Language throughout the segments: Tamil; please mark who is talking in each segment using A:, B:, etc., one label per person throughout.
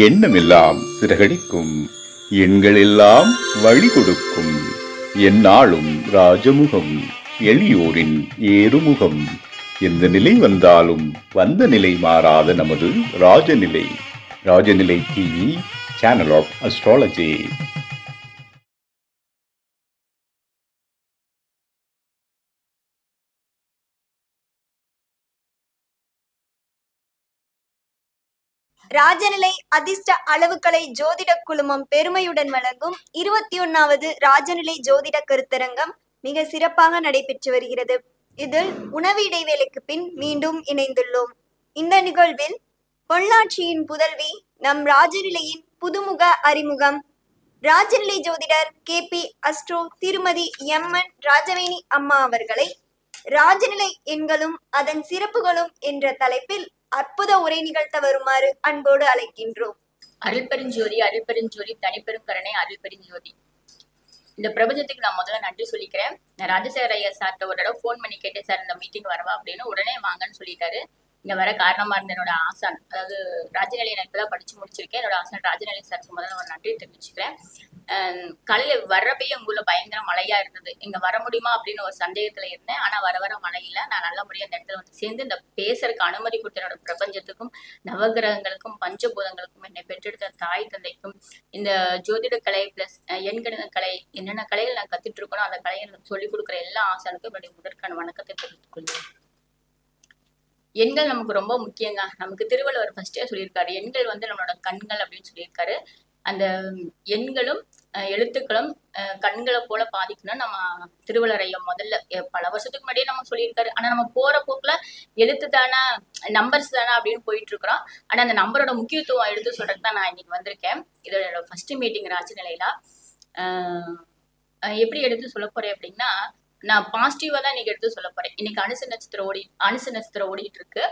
A: எண்ணமெல்லாம் சிறகடிக்கும், எண்களெல்லாம் வழி கொடுக்கும். எந்நாளும் ராஜமுகம், எளியோரின் ஏறுமுகம். எந்த நிலை வந்தாலும் வந்த நிலை மாறாத நமது Rajanilai. Rajanilai TV, channel of astrology.
B: Rajanilai அதிர்ஷ்ட அளவுகளை ஜோதிட குழுமம் பெருமையுடன் வழங்கும் 21வது ராஜநிலை ஜோதிட கருத்தரங்கம் மிக சிறப்பாக நடைபெற்று வருகிறது. இதில் உணவு இடைவேளைக்கு பின் மீண்டும் இணைந்துள்ளோம். இந்த நிகழ்வில் பொள்ளாச்சியின் புதல்வி, நம் ராஜநிலையின் புதுமுக அறிமுகம், ராஜநிலை ஜோதிடர் KP அஸ்ட்ரோ திருமதி MN ராஜவேணி அம்மா அவர்களை ராஜநிலை எண்களும் அதன் சிறப்புகளும் என்ற தலைப்பில் அற்புத உரை நிகழ்த்த வருமாறு அன்போடு அழைக்கின்றோம்.
C: அருள்பெருஞ்சோதி, அருள்பெருஞ்சோதி, தனிப்பெருங்கரணை, அருள்பெருஞ்சோதி. இந்த பிரபஞ்சத்துக்கு நான் முதல்ல நன்றி சொல்லிக்கிறேன். நான் ராஜசேகர் ஐயா சார்ட்ட ஒரு தடவை ஃபோன் பண்ணி கேட்டேன், சார் இந்த மீட்டிங் வரவா அப்படின்னு. உடனே வாங்கன்னு சொல்லிட்டாரு. இங்க வர காரணமா இருந்த என்னோட ஆசான், அதாவது ராஜநிலை நான் இப்பதான் படிச்சு முடிச்சிருக்கேன். என்னோட ஆசான் ராஜநிலை சாருக்கு முதல்ல ஒரு நன்றி தெரிவிச்சுக்கிறேன். காலையில வர்றப்பயே உங்க ஊர்ல பயங்கர மழையா இருந்தது. இங்க வர முடியுமா அப்படின்னு ஒரு சந்தேகத்துல இருந்தேன். ஆனா வர மழை இல்லை. நான் நல்லபடியா அந்த இடத்துல வந்து சேர்ந்து இந்த பேசுறதுக்கு அனுமதி கொடுத்த என்னோட பிரபஞ்சத்துக்கும், நவகிரகங்களுக்கும், பஞ்சபூதங்களுக்கும், என்னை பெற்றெடுத்த தாய் தந்தைக்கும், இந்த ஜோதிட கலை பிளஸ் எண்கணித கலை, என்னென்ன கலைகள் நான் கத்துட்டு இருக்கணும் அந்த கலையை சொல்லிக் கொடுக்குற எல்லா ஆசானுக்கும் என்னுடைய முதற்கான வணக்கத்தை தெரிவித்துக் கொள்வேன். எண்கள் நமக்கு ரொம்ப முக்கியங்க. நமக்கு திருவள்ளுவர் ஃபர்ஸ்டே சொல்லியிருக்காரு, எண்கள் வந்து நம்மளோட கண்கள் அப்படின்னு சொல்லியிருக்காரு. அந்த எண்களும் எழுத்துக்களும் கண்களை போல பாதிக்கணும். நம்ம திருவள்ளுவர் ஐயா முதல்ல பல வருஷத்துக்கு முன்னாடியே நம்ம சொல்லியிருக்காரு. ஆனா நம்ம போற போக்குல எழுத்து தானே, நம்பர்ஸ் தானே அப்படின்னு போயிட்டு இருக்கிறோம். ஆனா அந்த நம்பரோட முக்கியத்துவம் எடுத்து சொல்றதுக்கு தான் நான் இன்னைக்கு வந்திருக்கேன். இதோட ஃபர்ஸ்ட் மீட்டிங் ராஜநிலையில எப்படி எடுத்து சொல்ல போறேன் அப்படின்னா, நான் பாசிட்டிவா தான் இன்னைக்கு எடுத்து சொல்ல போறேன். இன்னைக்கு அனுச நட்சத்திரம் ஓடிட்டு இருக்கு.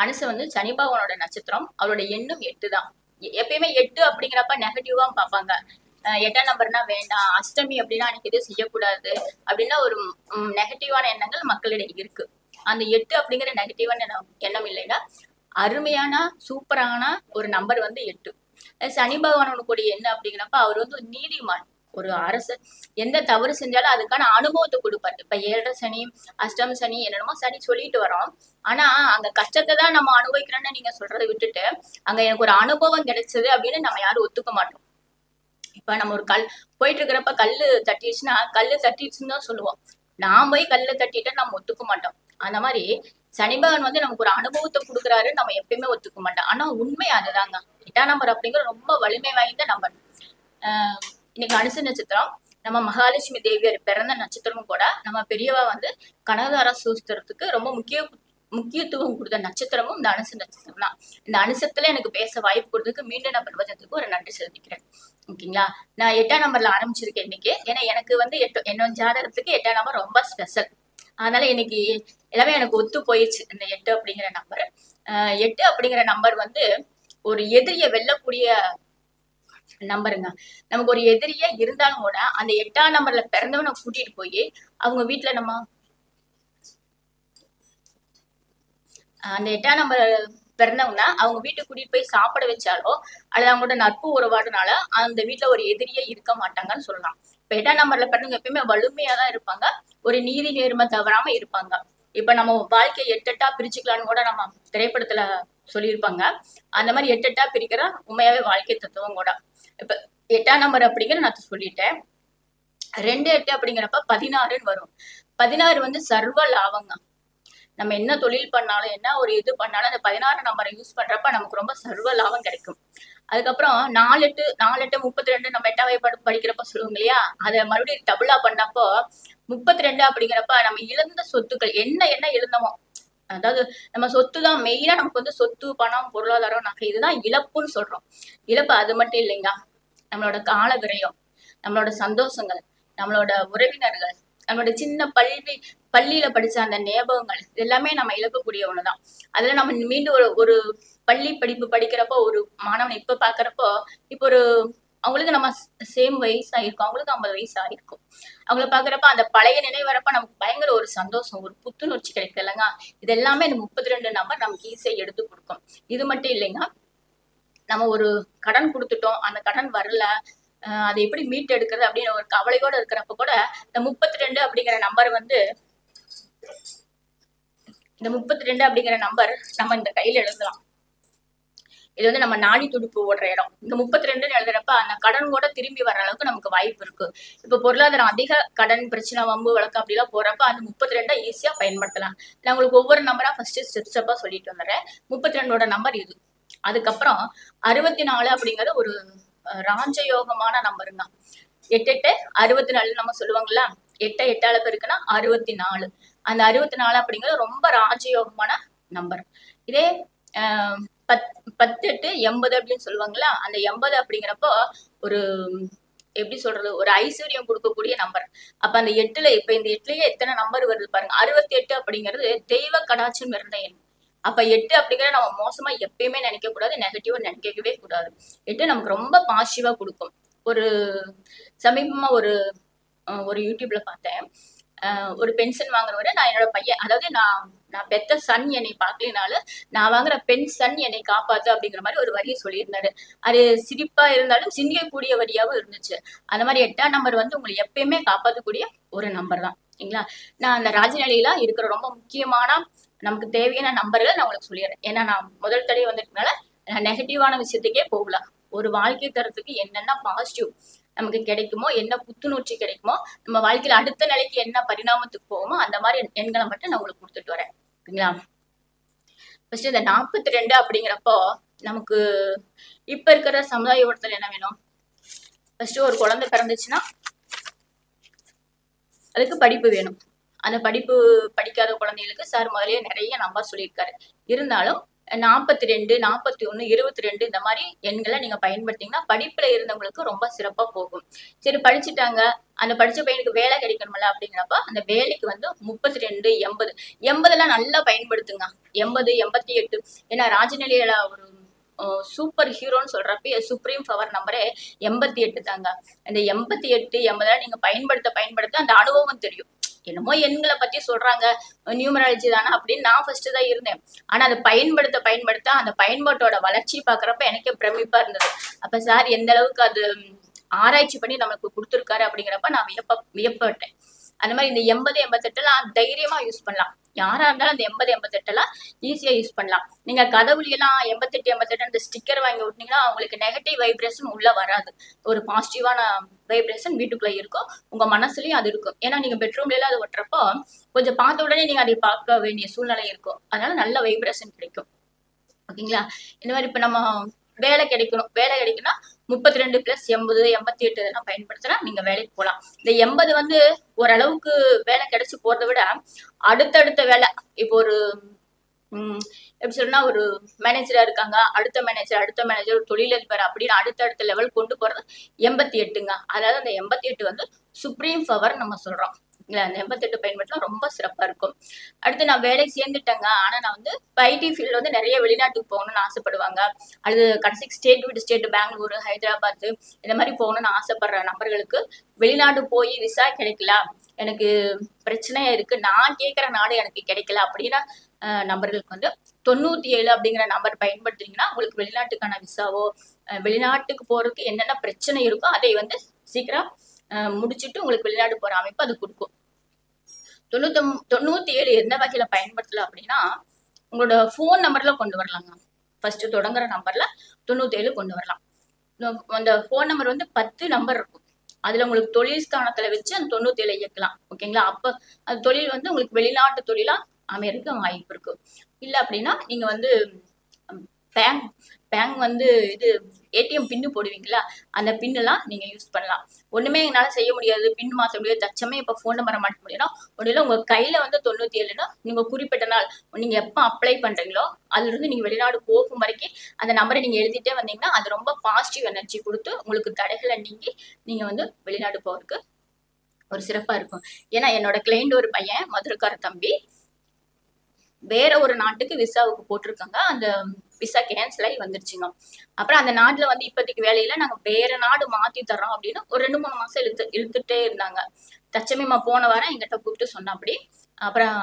C: அனுச வந்து சனி பகவானோட நட்சத்திரம். அவரோட எண்ணும் 8 தான். எப்பயுமே 8 அப்படிங்கிறப்ப நெகட்டிவா பார்ப்பாங்க. 8ஆம் நம்பர்னா வேண்டாம், அஷ்டமி அப்படின்னா எனக்கு எதுவும் செய்யக்கூடாது அப்படின்னா ஒரு நெகட்டிவான எண்ணங்கள் மக்களிடையே இருக்கு. அந்த 8 அப்படிங்கிற நெகட்டிவான எண்ணம் இல்லைன்னா அருமையான சூப்பரான ஒரு நம்பர் வந்து 8. சனி பகவானோட கூடிய எண்ணம் அப்படிங்கிறப்ப அவர் வந்து ஒரு நீதிமான், ஒரு அரசர். எந்த தவறு செஞ்சாலும் அதுக்கான அனுபவத்தை கொடுப்பாரு. இப்ப 7 சனி, அஷ்டம சனி, என்னென்னமோ சனி சொல்லிட்டு வரோம். ஆனா அங்க கஷ்டத்தை தான் நம்ம அனுபவிக்கிறோம்னு நீங்க சொல்றதை விட்டுட்டு அங்க எனக்கு ஒரு அனுபவம் கிடைச்சது அப்படின்னு நம்ம யாரும் ஒத்துக்க மாட்டோம். இப்ப நம்ம ஒரு போயிட்டு இருக்கிறப்ப கல்லு தட்டிடுச்சுன்னா கல்லு தட்டிடுச்சுன்னு தான் சொல்லுவோம். நான் போய் கல்லு தட்டிட்டு நம்ம ஒத்துக்க மாட்டோம். அந்த மாதிரி சனிபகவான் வந்து நமக்கு ஒரு அனுபவத்தை கொடுக்குறாரு, நம்ம எப்பயுமே ஒத்துக்க மாட்டோம். ஆனா உண்மை அதுதாங்க. 8ஆம் நம்பர் அப்படிங்கிற ரொம்ப வலிமை வாய்ந்த நம்பர். இன்னைக்கு அனுச நட்சத்திரம் நம்ம மகாலட்சுமி தேவியர் பிறந்த நட்சத்திரமும் கூட. நம்ம பெரியவா வந்து கனகதார சூஸ்திரத்துக்கு ரொம்ப முக்கியத்துவம் கொடுத்த நட்சத்திரமும் இந்த அனுச நட்சத்திரம் தான். இந்த அனுசத்துல எனக்கு பேச வாய்ப்பு கொடுத்ததுக்கு மீண்டும் நான் பிரபஞ்சத்துக்கு ஒரு நன்றி செலுத்திக்கிறேன். ஓகேங்களா. நான் 8ஆம் நம்பர்ல ஆரம்பிச்சிருக்கேன் இன்னைக்கு. ஏன்னா எனக்கு வந்து என்னோட ஜாதகத்துக்கு 8ஆம் நம்பர் ரொம்ப ஸ்பெஷல். அதனால இன்னைக்கு எல்லாமே எனக்கு ஒத்து போயிடுச்சு. இந்த 8 அப்படிங்கிற நம்பர் 8 அப்படிங்கிற நம்பர் வந்து ஒரு எதிரியை வெல்லக்கூடிய நம்பருங்க. நமக்கு ஒரு எதிரியே இருந்தாலும் கூட அந்த 8ஆம் நம்பர்ல பிறந்தவனை கூட்டிட்டு போய் அவங்க வீட்டுல நம்ம அந்த 8ஆம் நம்பர் பிறந்தவங்கன்னா அவங்க வீட்டுக்கு கூட்டிட்டு போய் சாப்பிட வச்சாலோ அல்லது அவங்களோட நட்பு உறவாடுனால அந்த வீட்டுல ஒரு எதிரியே இருக்க மாட்டாங்கன்னு சொல்லலாம். இப்ப 8ஆம் நம்பர்ல பிறந்தவங்க எப்பயுமே வலிமையா தான் இருப்பாங்க, ஒரு நீதி நேர்மை தவறாம இருப்பாங்க. இப்ப நம்ம வாழ்க்கையை 8 பிரிச்சுக்கலான்னு கூட நம்ம திரைப்படத்துல சொல்லியிருப்பாங்க. அந்த மாதிரி 8 பிரிக்கிற உண்மையாவே வாழ்க்கை தத்துவம் கூட. இப்ப 8ஆம் நம்பர் அப்படிங்கிற நான் சொல்லிட்டேன். 2-8 அப்படிங்கிறப்ப 16ன்னு வரும். 16 வந்து சர்வ லாபங்க. நம்ம என்ன தொழில் பண்ணாலும் என்ன ஒரு இது பண்ணாலும் அந்த 16 நம்பரை யூஸ் பண்றப்ப நமக்கு ரொம்ப சர்வ லாபம் கிடைக்கும். அதுக்கப்புறம் 4-8 32 நம்ம 8ஆவை படிக்கிறப்ப சொல்லுவோம் இல்லையா, அதை மறுபடியும் டபுளா பண்ணப்போ 32 அப்படிங்கிறப்ப நம்ம இழந்த சொத்துக்கள் என்ன இழந்தோமோ, அதாவது நம்ம சொத்து தான் மெயினா. நமக்கு வந்து சொத்து, பணம், பொருளாதாரம், நகை இதுதான் இழப்புன்னு சொல்றோம். இழப்பு அது மட்டும் இல்லைங்க. நம்மளோட கால விரயம், நம்மளோட சந்தோஷங்கள், நம்மளோட உறவினர்கள், நம்மளோட சின்ன பள்ளியில படிச்ச அந்த ஞாபகங்கள், இது எல்லாமே நம்ம இழக்கக்கூடிய ஒண்ணுதான். அதுல நம்ம மீண்டும் ஒரு பள்ளி படிப்பு படிக்கிறப்போ ஒரு மாணவனை இப்ப பாக்குறப்போ இப்ப அவங்களுக்கு நம்ம சேம் வயசு ஆயிருக்கும், அவங்களுக்கு 50 வயசு ஆயிருக்கும். அவங்கள பாக்குறப்ப அந்த பழைய நினைவு வரப்ப நமக்கு பயங்கர ஒரு சந்தோஷம், ஒரு புத்துணர்ச்சி கிடைக்கும் இல்லைங்க. இது எல்லாமே இந்த 32 நம்பர் நமக்கு ஈஸியா எடுத்து கொடுக்கும். இது மட்டும் இல்லைங்க, நம்ம ஒரு கடன் கொடுத்துட்டோம், அந்த கடன் வரல, அதை எப்படி மீட்டு எடுக்கிறது அப்படின்னு ஒரு கவலையோட இருக்கிறப்ப கூட இந்த 32 அப்படிங்கிற நம்பர் வந்து இந்த 32 அப்படிங்கிற நம்பர் நம்ம இந்த கையில எழுதலாம். இது வந்து நம்ம நாடி துடுப்பு ஓடுற இடம். இந்த 32 எழுதுறப்ப அந்த கடன் கூட திரும்பி வர அளவுக்கு நமக்கு வாய்ப்பு இருக்கு. இப்ப பொருளாதாரம் அதிக கடன் பிரச்சனை வம்பு வழக்கு அப்படிலாம் போறப்ப அந்த 32 ஈஸியா பயன்படுத்தலாம். நான் உங்களுக்கு ஒவ்வொரு நம்பரா ஃபர்ஸ்ட் ஸ்டெப்பா சொல்லிட்டு வந்துடுறேன். 32ஓட நம்பர் இது. அதுக்கப்புறம் 64 அப்படிங்கிறது ஒரு ராஜயோகமான நம்பருங்க. 8 8 64 நம்ம சொல்லுவாங்களா, 8 8ஆல பெருக்குனா 64. அந்த 64 அப்படிங்கிறது ரொம்ப ராஜயோகமான நம்பர். இதே 10 8 80 அப்படின்னு சொல்லுவாங்களா, அந்த 80 அப்படிங்கிறப்போ ஒரு எப்படி சொல்றது, ஒரு ஐஸ்வர்யம் கொடுக்கக்கூடிய நம்பர். அப்ப அந்த 8ல இப்ப இந்த 8லயே எத்தனை நம்பர் வருது பாருங்க. 68 அப்படிங்கிறது தெய்வ கடாட்சம் இருந்த எண். அப்ப 8 அப்படிங்கிற நம்ம மோசமா எப்பயுமே நினைக்க கூடாது, நெகட்டிவா நினைக்கவே கூடாது. 8 நமக்கு ரொம்ப பாசிட்டிவா கொடுக்கும். ஒரு சமீபமா ஒரு யூடியூப்ல பார்த்தேன். ஒரு பென்ஷன் வாங்குறவரை நான் என்னோட பையன், அதாவது நான் பெத்த சன் என்னை பார்க்கலினாலும் நான் வாங்குற பெண் சன் என்னை காப்பாத்து அப்படிங்கிற மாதிரி ஒரு வரியை சொல்லியிருந்தாரு. அது சிரிப்பா இருந்தாலும் சிந்திக்கக்கூடிய வரியாவும் இருந்துச்சு. அந்த மாதிரி 8ஆம் நம்பர் வந்து உங்களை எப்பயுமே காப்பாற்றக்கூடிய ஒரு நம்பர் தான். சரிங்களா? நான் அந்த ராஜநிலையில இருக்கிற ரொம்ப முக்கியமான நமக்கு தேவையான நம்பர்கள் நான் உங்களுக்கு சொல்லிடுறேன். ஏன்னா நான் முதல் தடவை வந்ததுனால நெகட்டிவான விஷயத்துக்கே போகலாம். ஒரு வாழ்க்கை தரத்துக்கு என்னென்ன பாசிட்டிவ் நமக்கு கிடைக்குமோ, என்ன புத்துணர்ச்சி கிடைக்குமோ, நம்ம வாழ்க்கையில அடுத்த நிலைக்கு என்ன பரிணாமத்துக்கு போகுமோ அந்த மாதிரி எண்களை மட்டும் நான் உங்களுக்கு கொடுத்துட்டு வரேன். ஓகேங்களா? ஃபர்ஸ்ட் இந்த 42 அப்படிங்கிறப்போ நமக்கு இப்ப இருக்கிற சமுதாய ஓட்டத்துல என்ன வேணும்? ஃபர்ஸ்ட் ஒரு குழந்தை பிறந்துச்சுன்னா அதுக்கு படிப்பு வேணும். அந்த படிப்பு படிக்காத குழந்தைகளுக்கு சார் முதலே நிறைய நம்பர் சொல்லியிருக்காரு. இருந்தாலும் 42 41 22 இந்த மாதிரி எண்களை நீங்க பயன்படுத்தீங்கன்னா படிப்புல இருந்தவங்களுக்கு ரொம்ப சிறப்பா போகும். சரி, படிச்சுட்டாங்க, அந்த படிச்ச பையனுக்கு வேலை கிடைக்கணும்ல அப்படிங்கிறப்ப அந்த வேலைக்கு வந்து 32 80 80 நல்லா பயன்படுத்துங்க. 80 88 ஏன்னா ராஜநிலையில ஒரு சூப்பர் ஹீரோன்னு சொல்றப்ப சுப்ரீம் பவர் நம்பரே 88 தாங்க. அந்த 88 80 நீங்க பயன்படுத்த அந்த அனுபவம் தெரியும். என்னமோ எண்களை பத்தி சொல்றாங்க, நியூமராலஜி தானே அப்படின்னு நான் ஃபர்ஸ்ட் தான் இருந்தேன். ஆனா அதை பயன்படுத்த அந்த பயன்பாட்டோட வளர்ச்சி பாக்குறப்ப எனக்கே பிரமிப்பா இருந்தது. அப்ப சார் எந்த அளவுக்கு அது ஆராய்ச்சி பண்ணி நமக்கு கொடுத்துருக்காரு அப்படிங்கிறப்ப நான் வியப்பட்டேன். அந்த மாதிரி இந்த 80 88 தைரியமா யூஸ் பண்ணலாம். யாரா இருந்தாலும் அந்த 80 88 ஈஸியா யூஸ் பண்ணலாம். நீங்க கதவுலாம் 88 88 அந்த ஸ்டிக்கர் வாங்கி விட்டீங்கன்னா உங்களுக்கு நெகட்டிவ் வைப்ரேஷன் உள்ள வராது. ஒரு பாசிட்டிவான வைப்ரேஷன் வீட்டுக்குள்ள இருக்கும். உங்க மனசுலயும் அது இருக்கும். ஏன்னா நீங்க பெட்ரூம்ல எல்லாம் அது ஒட்டுறப்போ கொஞ்சம் பார்த்த உடனே நீங்க அதை பார்க்க வேண்டிய சூழ்நிலை இருக்கும். அதனால நல்ல வைப்ரேஷன் கிடைக்கும். ஓகேங்களா? இந்த மாதிரி இப்ப நம்ம வேலை கிடைக்கும்னா 32 + 80 88 இதெல்லாம் பயன்படுத்தினா நீங்க வேலைக்கு போகலாம். இந்த 80 வந்து ஓரளவுக்கு வேலை கிடைச்சு போறதை விட அடுத்தடுத்த வேலை, இப்போ ஒரு எப்படி சொல்றா, ஒரு மேனேஜரா இருக்காங்க, அடுத்த மேனேஜர் ஒரு தொழிலதிபர் அப்படின்னு அடுத்தடுத்த லெவல் கொண்டு போறது 88ங்க. அதாவது அந்த 88 வந்து சுப்ரீம் பவர் நம்ம சொல்றோம். அந்த 88 பயன்படுத்தலாம் ரொம்ப சிறப்பா இருக்கும். அடுத்து நான் வேலைக்கு சேர்ந்துட்டேங்க, ஆனா நான் வந்து ஐடி ஃபீல்டு வந்து நிறைய வெளிநாட்டுக்கு போகணும்னு ஆசைப்படுவாங்க. அது கடைசிக்கு ஸ்டேட் விட்டு ஸ்டேட் பெங்களூரு ஹைதராபாத் இந்த மாதிரி போகணும்னு ஆசைப்படுற நபர்களுக்கு வெளிநாடு போய் விசா கிடைக்கல, எனக்கு பிரச்சனையா இருக்கு, நான் கேட்கிற நாடு எனக்கு கிடைக்கல அப்படின்னா நபர்களுக்கு வந்து 97 அப்படிங்கிற நம்பர் பயன்படுத்துறீங்கன்னா உங்களுக்கு வெளிநாட்டுக்கான விசாவோ வெளிநாட்டுக்கு போறதுக்கு என்னென்ன பிரச்சனை இருக்கோ அதை வந்து சீக்கிரம் முடிச்சுட்டு உங்களுக்கு வெளிநாடு போற அமைப்பு அது கொடுக்கும். 97 எந்த வகையில பயன்படுத்தலாம் அப்படின்னா உங்களோட போன் நம்பர்ல கொண்டு வரலாங்க. ஃபர்ஸ்ட் தொடங்குற நம்பர்ல 97 கொண்டு வரலாம். அந்த போன் நம்பர் வந்து 10 நம்பர் இருக்கும். அதுல உங்களுக்கு தொழில் ஸ்தானத்துல வச்சு அந்த 97 இயக்கலாம். ஓகேங்களா? அப்ப அந்த தொழில் வந்து உங்களுக்கு வெளிநாட்டு தொழிலா அமையறதுக்கு வாய்ப்பு இருக்கு. இல்ல அப்படின்னா நீங்க வந்து பேங்க் வந்து இது ஏடிஎம் பின்னு போடுவீங்களா, அந்த பின்னெல்லாம் நீங்க யூஸ் பண்ணலாம். ஒண்ணுமே என்னால செய்ய முடியாது, பின் மாற்ற முடியாது, தச்சமே இப்ப போன் நம்பரை மாட்ட முடியும்னா ஒன்றும் உங்க கையில வந்து 97ன்னா நீங்க குறிப்பிட்ட நாள் நீங்க எப்ப அப்ளை பண்றீங்களோ அதுல இருந்து நீங்க வெளிநாடு போகும் வரைக்கும் அந்த நம்பரை நீங்க எழுதிட்டே வந்தீங்கன்னா அது ரொம்ப பாசிட்டிவ் எனர்ஜி கொடுத்து உங்களுக்கு தடைகளை நீங்கி நீங்க வந்து வெளிநாடு போறதுக்கு ஒரு சிறப்பா இருக்கும். ஏன்னா என்னோட கிளைண்ட் ஒரு பையன் மதுரைக்கார தம்பி வேற ஒரு நாட்டுக்கு விசாவுக்கு போட்டிருக்காங்க. அந்த விசா கேன்சல் ஆகி வந்துருச்சுங்க. அப்புறம் அந்த நாட்டுல வந்து இப்போதைக்கு வேலையில நாங்க வேற நாடு மாத்தி தர்றோம் அப்படின்னு ஒரு 2-3 மாசம் இழுத்துட்டே இருந்தாங்க. தச்சமயமா போன வாரம் எங்கிட்ட கூப்பிட்டு சொன்னா அப்படி. அப்புறம்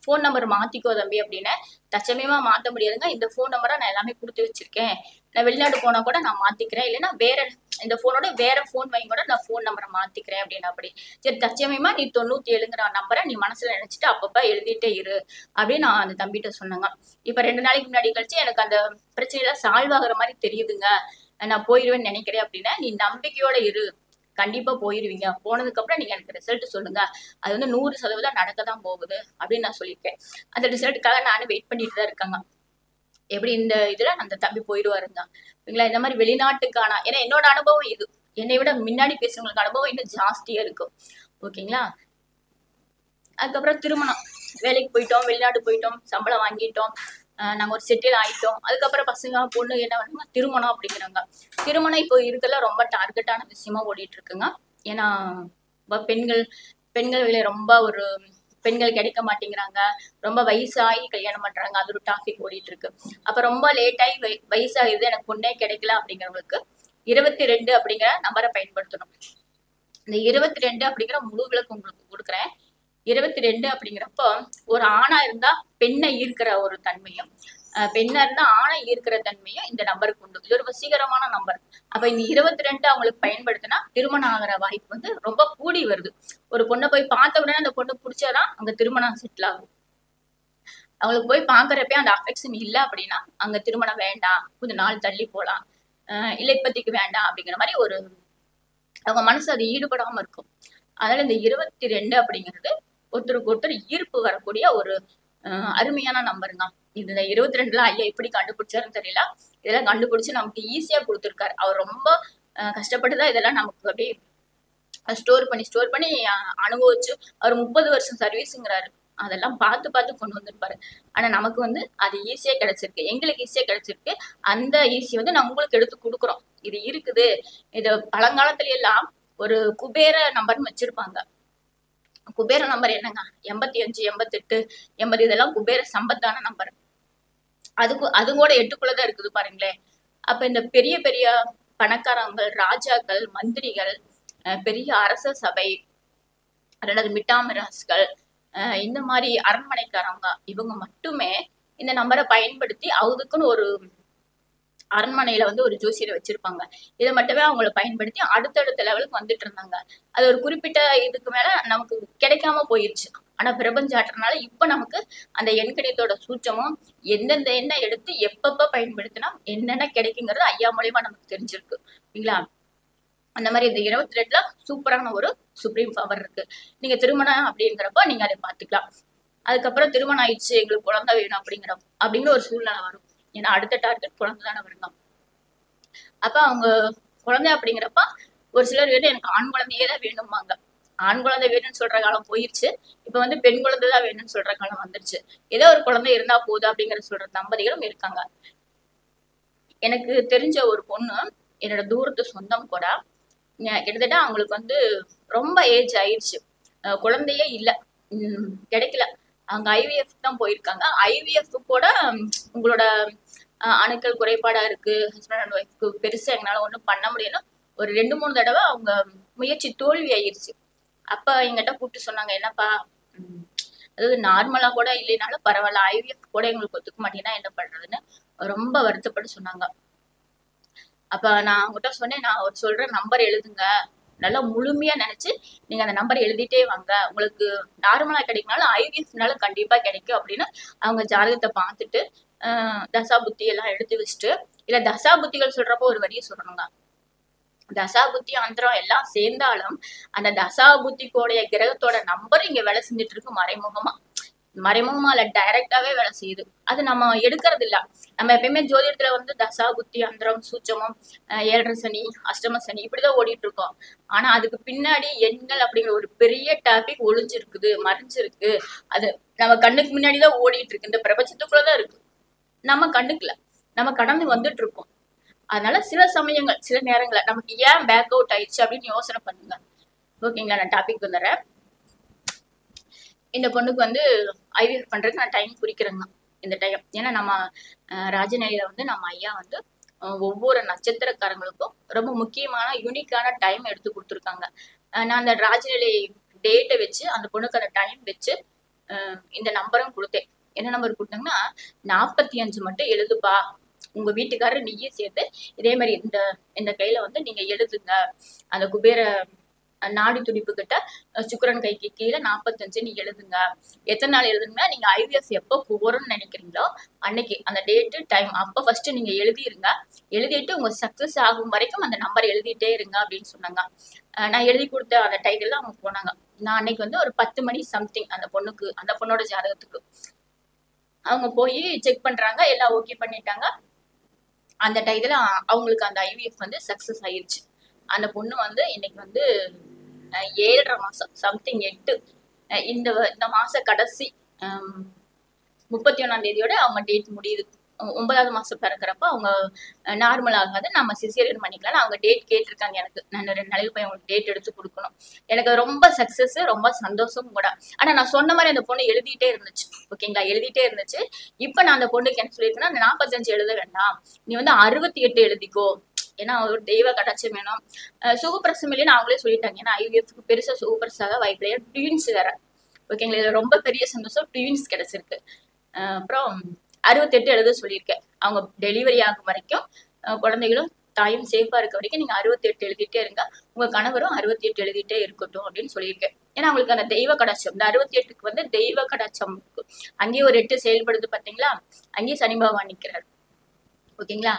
C: போன் நம்பர் மாத்திக்கோ தம்பி அப்படின்னு தச்சமயமா மாத்த முடியாதுங்க, இந்த ஃபோன் நம்பரை நான் எல்லாமே கொடுத்து வச்சிருக்கேன், நான் வெளிநாடு போனா கூட நான் மாத்திக்கிறேன், இல்லைன்னா வேற இந்த போனோட வேற போன் வாங்கி கூட நான் போன் நம்பரை மாத்திக்கிறேன் அப்படின்னு. அப்படி சரி தச்சமயமா நீ 97ங்கிற நம்பரை நீ மனசுல நினைச்சிட்டு அப்பப்ப எழுதிட்டே இரு அப்படின்னு நான் அந்த தம்பிகிட்ட சொன்னேங்க. இப்ப 2 நாளைக்கு முன்னாடி கழிச்சு எனக்கு அந்த பிரச்சனையெல்லாம் சால்வ் ஆகுற மாதிரி தெரியுதுங்க, நான் போயிருவேன்னு நினைக்கிறேன் அப்படின்னா, நீ நம்பிக்கையோட இரு, கண்டிப்பா போயிருவீங்க, போனதுக்கு அப்புறம் நீங்க எனக்கு ரிசல்ட் சொல்லுங்க, அது வந்து 100% நடக்கதான் போகுது அப்படின்னு நான் சொல்லியிருக்கேன். அந்த ரிசல்ட்டுக்காக நானும் வெயிட் பண்ணிட்டு தான் இருக்காங்க. எப்படி இந்த இதுல அந்த தம்பி போயிடுவாருங்க. ஓகேங்களா, இந்த மாதிரி வெளிநாட்டுக்கான, ஏன்னா என்னோட அனுபவம் இது, என்னை விட முன்னாடி பேசுறவங்களுக்கு அனுபவம் இன்னும் ஜாஸ்தியா இருக்கும். ஓகேங்களா, அதுக்கப்புறம் திருமணம், வேலைக்கு போயிட்டோம், வெளிநாடு போயிட்டோம், சம்பளம் வாங்கிட்டோம், நாங்க ஒரு செட்டில் ஆயிட்டோம். அதுக்கப்புறம் பசங்க பொண்ணு என்ன பண்ணுங்க, திருமணம் அப்படிங்கிறாங்க. திருமணம் இப்போ இருக்கல ரொம்ப டார்கெட்டான விஷயமா ஓடிட்டு இருக்குங்க. ஏன்னா பெண்கள் வேலை ரொம்ப ஒரு பெண்கள் கிடைக்க மாட்டேங்கிறாங்க, ரொம்ப வயசாகி கல்யாணம் பண்றாங்க, அது ஒரு டாபிக் ஓடிட்டு இருக்கு. அப்ப ரொம்ப லேட் ஆகி வயசாகுது, எனக்கு பொண்ணே கிடைக்கல அப்படிங்கிறவங்களுக்கு 22 அப்படிங்கிற நம்பரை பயன்படுத்தணும். இந்த 22 அப்படிங்கிற முழு விளக்கு உங்களுக்கு கொடுக்குறேன். 22 அப்படிங்கிறப்போ ஒரு ஆணா இருந்தா பெண்ணை ஈர்க்கிற ஒரு தன்மையும், பெண்ணா இருந்தா ஆணை ஈர்க்கிற தன்மையும் இந்த நம்பருக்கு உண்டு. இது ஒரு வசீகரமான நம்பர். அப்ப இந்த 22 அவங்களுக்கு பயன்படுத்தினா திருமணம் ஆகிற வாய்ப்பு வந்து ரொம்ப கூடி வருது. ஒரு பொண்ணை போய் பார்த்த உடனே அந்த பொண்ணு பிடிச்சாதான் அங்க திருமணம் செட்டில் ஆகும். அவங்களுக்கு போய் பாக்குறப்ப அந்த அஃபெக்ஷன் இல்லை அப்படின்னா அங்க திருமணம் வேண்டாம், கொஞ்ச நாள் தள்ளி போலாம், இல்ல இப்பத்திக்கு வேண்டாம் அப்படிங்கிற மாதிரி ஒரு அவங்க மனசு அது ஈடுபடாம இருக்கும். அதனால இந்த 22 அப்படிங்கிறது ஒருத்தருக்கு ஒருத்தர் ஈர்ப்பு வரக்கூடிய ஒரு அருமையான நம்பருங்க. இந்த 22ல ஐயா எப்படி கண்டுபிடிச்சாருன்னு தெரியல, இதெல்லாம் கண்டுபிடிச்சு நமக்கு ஈஸியா கொடுத்துருக்காரு. அவர் ரொம்ப கஷ்டப்பட்டுதான் இதெல்லாம் நமக்கு அப்படியே ஸ்டோர் பண்ணி அனுபவிச்சு அவர் 30 வருஷம் சர்வீஸுங்கிறாரு. அதெல்லாம் பார்த்து கொண்டு வந்திருப்பாரு. ஆனா நமக்கு வந்து அது ஈஸியா கிடைச்சிருக்கு, எங்களுக்கு ஈஸியா கிடைச்சிருக்கு. அந்த ஈஸி வந்து நான் உங்களுக்கு எடுத்து கொடுக்குறோம். இது இருக்குது. இது பழங்காலத்துல எல்லாம் ஒரு குபேர நம்பர்னு வச்சிருப்பாங்க. குபேர நம்பர் என்னங்க, 85, 88, 80 இதெல்லாம் குபேர சம்பத்தான நம்பர். அது கூட 8க்குள்ளதான் இருக்குது பாருங்களேன். அப்ப இந்த பெரிய பெரிய பணக்காரங்கள், ராஜாக்கள், மந்திரிகள், பெரிய அரச சபை, அல்லது மிட்டாமிராஸ்கள், இந்த மாதிரி அரண்மனைக்காரங்க, இவங்க மட்டுமே இந்த நம்பரை பயன்படுத்தி அவதுக்குன்னு ஒரு அரண்மனையில வந்து ஒரு ஜோசியரை வச்சிருப்பாங்க. இதை மட்டுமே அவங்கள பயன்படுத்தி அடுத்தடுத்த லெவலுக்கு வந்துட்டு இருந்தாங்க. அது ஒரு குறிப்பிட்ட இதுக்கு மேல நமக்கு கிடைக்காம போயிருச்சு. ஆனா பிரபஞ்சாற்றனால இப்ப நமக்கு அந்த எண்கணிதத்தோட சூட்சமும் எந்தெந்த எண்ணெய் எடுத்து எப்பப்ப பயன்படுத்தினா என்னென்ன கிடைக்குங்கிறது ஐயா மூலியமா நமக்கு தெரிஞ்சிருக்கு. இல்லைங்களா, அந்த மாதிரி இந்த 22ல சூப்பரான ஒரு சுப்ரீம் பவர் இருக்கு. நீங்க திருமணம் அப்படிங்கிறப்ப நீங்க அதை பார்த்துக்கலாம். அதுக்கப்புறம் திருமணம் ஆயிடுச்சு, எங்களுக்கு குழந்தை வேணும் அப்படிங்கிற ஒரு சூழ்நிலை வரும். ஏன்னா அடுத்த டார்கெட் குழந்தை தானே வருங்க. அப்ப அவங்க குழந்தை அப்படிங்கிறப்ப ஒரு சிலர் வேணும் எனக்கு ஆண் குழந்தையே தான் வேணும்பாங்க. ஆண் குழந்தை வேணும்னு சொல்ற காலம் போயிருச்சு. இப்ப வந்து பெண் குழந்தை தான் வேணும்னு சொல்ற காலம் வந்துருச்சு. ஏதோ ஒரு குழந்தை இருந்தா போதும் அப்படிங்கிற சொல்ற தம்பதிகளும் இருக்காங்க. எனக்கு தெரிஞ்ச ஒரு பொண்ணு, என்னோட தூரத்து சொந்தம் கூட, கிட்டத்தட்ட அவங்களுக்கு வந்து ரொம்ப ஏஜ் ஆயிடுச்சு, குழந்தையே இல்ல, கிடைக்கல. அவங்க ஐவிஎஃப் தான் போயிருக்காங்க. ஐவிஎஃப் கூட உங்களோட அணுக்கள் குறைபாடா இருக்கு, ஹஸ்பண்ட் அண்ட் ஒய்ஃப்க்கு பெருசா எங்களால ஒண்ணும் பண்ண முடியல. ஒரு 2-3 தடவை அவங்க முயற்சி தோல்வி ஆயிருச்சு. அப்ப எங்கிட்ட கூப்பிட்டு சொன்னாங்க, என்னப்பா, அதாவது நார்மலா கூட இல்லைனாலும் பரவாயில்ல, ஐவிஎஃப் கூட எங்களுக்கு ஒத்துக்க மாட்டேங்கன்னா என்ன பண்றதுன்னு ரொம்ப வருத்தப்பட்டு சொன்னாங்க. அப்ப நான் அவங்ககிட்ட சொன்னேன், நான் ஒரு சொல்ற நம்பர் எழுதுங்க, நல்லா முழுமையா நினைச்சு நீங்க அந்த நம்பர் எழுதிட்டே வாங்க, உங்களுக்கு நார்மலா கிடைக்குனாலும் ஐவிஎஃப்னால கண்டிப்பா கிடைக்கும் அப்படின்னு அவங்க ஜாதகத்தை பார்த்துட்டு தசா புத்தி எல்லாம் எடுத்து வச்சுட்டு, இல்ல தசா புத்திகள் சொல்றப்போ ஒரு வரியை சொல்லணுங்க. தசா புத்தி அந்தரம் எல்லாம் சேர்ந்தாலும் அந்த தசா புத்திக்கோடைய கிரகத்தோட நம்பர் இங்க வேலை செஞ்சுட்டு இருக்கு மறைமுகமா இல்ல டைரக்டாவே வேலை செய்யுது. அது நம்ம எடுக்கிறது இல்ல. நம்ம எப்பயுமே ஜோதிடத்துல வந்து தசா புத்தி அந்தரம் சூட்சமம் 7.5 சனி, அஷ்டம சனி இப்படிதான் ஓடிட்டு இருக்கோம். ஆனா அதுக்கு பின்னாடி எண்கள் அப்படிங்கிற ஒரு பெரிய டாபிக் ஒளிஞ்சிருக்குது, மறைஞ்சிருக்கு. அது நம்ம கண்ணுக்கு முன்னாடிதான் ஓடிட்டு இருக்கு, இந்த பிரபஞ்சத்துக்குள்ளதான் இருக்கு, நம்ம கண்டுக்கல, நம்ம கடந்து வந்துட்டு இருக்கோம். அதனால சில சமயங்கள் சில நேரங்கள நமக்கு ஏன் பேக் அவுட் ஆயிடுச்சு அப்படின்னு யோசனை பண்ணுங்க. ஓகேங்களா, நான் டாபிக் வந்துடுறேன். இந்த பொண்ணுக்கு வந்து ஐவிஎஃப் பண்றதுக்கு நான் டைம் குறிக்கிறேங்க, இந்த டைம். ஏன்னா நம்ம ராஜநிலையில வந்து நம்ம ஐயா வந்து ஒவ்வொரு நட்சத்திரக்காரங்களுக்கும் ரொம்ப முக்கியமான யூனிக்கான டைம் எடுத்து கொடுத்துருக்காங்க. நான் அந்த ராஜநிலை டேட்டை வச்சு அந்த பொண்ணுக்கு அந்த டைம் வச்சு இந்த நம்பரும் கொடுத்தேன். என்ன நம்பர் கொடுத்தாங்கன்னா 45 மட்டும் எழுதுப்பா, உங்க வீட்டுக்காரர் நீயே சேர்த்து இதே மாதிரி இந்த இந்த கையில வந்து நீங்க எழுதுங்க. அந்த குபேர நாடி துடிப்பு கிட்ட சுக்கிரன் கைக்கு கீழே 45 நீ எழுதுங்க. எத்தனை நாள் எழுதுங்கன்னா நீங்க ஐவிஎஃப் எப்போ போறோம்னு நினைக்கிறீங்களோ அன்னைக்கு அந்த டேட்டு டைம் அப்போ ஃபர்ஸ்ட் நீங்க எழுதிருங்க. எழுதிட்டு உங்க சக்சஸ் ஆகும் வரைக்கும் அந்த நம்பர் எழுதிட்டே இருங்க அப்படின்னு சொன்னாங்க. நான் எழுதி கொடுத்த அந்த டைட்டில் அவங்க போனாங்க. நான் அன்னைக்கு வந்து ஒரு 10 மணி சம்திங் அந்த பொண்ணோட ஜாதகத்துக்கு அவங்க போய் செக் பண்றாங்க, எல்லாம் ஓகே பண்ணிட்டாங்க. அந்த டைத்துல அவங்களுக்கு அந்த ஐவிஎஃப் வந்து சக்சஸ் ஆயிருச்சு. அந்த பொண்ணு வந்து இன்னைக்கு வந்து 7.5 மாசம் சம்திங் 8 இந்த மாச கடைசி 31ஆம் தேதியோட அவங்க டேட் முடியுது. 9வது மாசம் பிறக்கிறப்ப அவங்க நார்மல் ஆகாது, நம்ம சிசேரியன் பண்ணிக்கலாம். அவங்க டேட் கேட்டிருக்காங்க எனக்கு. நான் 2 நாளைக்கு போய் அவங்களுக்கு டேட் எடுத்து கொடுக்கணும். எனக்கு ரொம்ப சக்சஸ், ரொம்ப சந்தோஷமும் கூட. ஆனா நான் சொன்ன மாதிரி அந்த பொண்ணு எழுதிட்டே இருந்துச்சு. ஓகேங்களா, எழுதிட்டே இருந்துச்சு. இப்ப நான் அந்த பொண்ணுக்கு என்ன சொல்லியிருக்கேன்னா 45 எழுத வேண்டாம், நீ வந்து 68 எழுதிக்கோ. ஏன்னா ஒரு தெய்வ கடாட்சம் வேணும். சுகப்பிரசம் இல்லைன்னு அவங்களே சொல்லிட்டாங்க. ஏன்னா ஐவிஎஃப்க்கு பெருசா சுகப்பிரசாக வாய்ப்பு இல்லையா, ட்வின்ஸ் வேற. ஓகேங்களா, இதுல ரொம்ப பெரிய சந்தோஷம், ட்வின்ஸ் கிடைச்சிருக்கு. அப்புறம் 68 எழுத சொல்லியிருக்கேன். அவங்க டெலிவரி ஆகும் வரைக்கும் குழந்தைகளும் தாயும் சேஃபா இருக்க வரைக்கும் நீங்க 68 எழுதிட்டே இருங்க. உங்க கணவரும் 68 எழுதிட்டே இருக்கட்டும் அப்படின்னு சொல்லியிருக்கேன். ஏன்னா அவங்களுக்கு அந்த தெய்வ கடாட்சம், இந்த 68க்கு வந்து தெய்வ கடாட்சம் அங்கேயே ஒரு 8 செயல்படுது பாத்தீங்களா, அங்கேயே சனி பகவான் நிக்கிறாரு. ஓகேங்களா,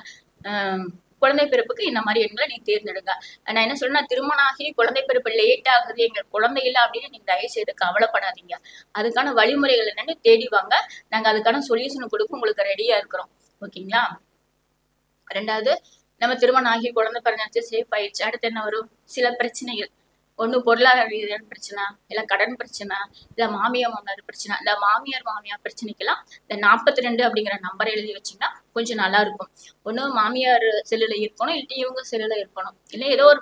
C: குழந்தை பிறப்புக்கு இந்த மாதிரி எண்களை நீங்க தேர்ந்தெடுங்க. நான் என்ன சொல்றேன்னா, திருமணம் ஆகி குழந்தை பிறப்பு லேட் ஆகுது, எங்களுக்கு குழந்தை இல்லை அப்படின்னு நீங்க தயவு செய்து கவலைப்படாதீங்க. அதுக்கான வழிமுறைகள் என்னன்னு தேடி வாங்க. நாங்க அதுக்கான சொல்யூஷன் கொடுக்க உங்களுக்கு ரெடியா இருக்கிறோம். ஓகேங்களா. 2வது, நம்ம திருமணம் ஆகி குழந்தை பிறந்தாச்சு, சேஃப் ஆயிடுச்சு. அடுத்து என்ன வரும், சில பிரச்சனைகள். ஒண்ணு பொருளாதார ரீதியான பிரச்சனை, இல்ல கடன் பிரச்சனை, இல்ல மாமியார் பிரச்சனை. இந்த மாமியார் பிரச்சனைக்கெல்லாம் இந்த 42 அப்படிங்கிற நம்பரை எழுதி வச்சீங்கன்னா கொஞ்சம் நல்லா இருக்கும். ஒண்ணு மாமியார் செல்லுல இருக்கணும், இல்ல இவங்க செல்லுல இருக்கணும், இல்ல ஏதோ ஒரு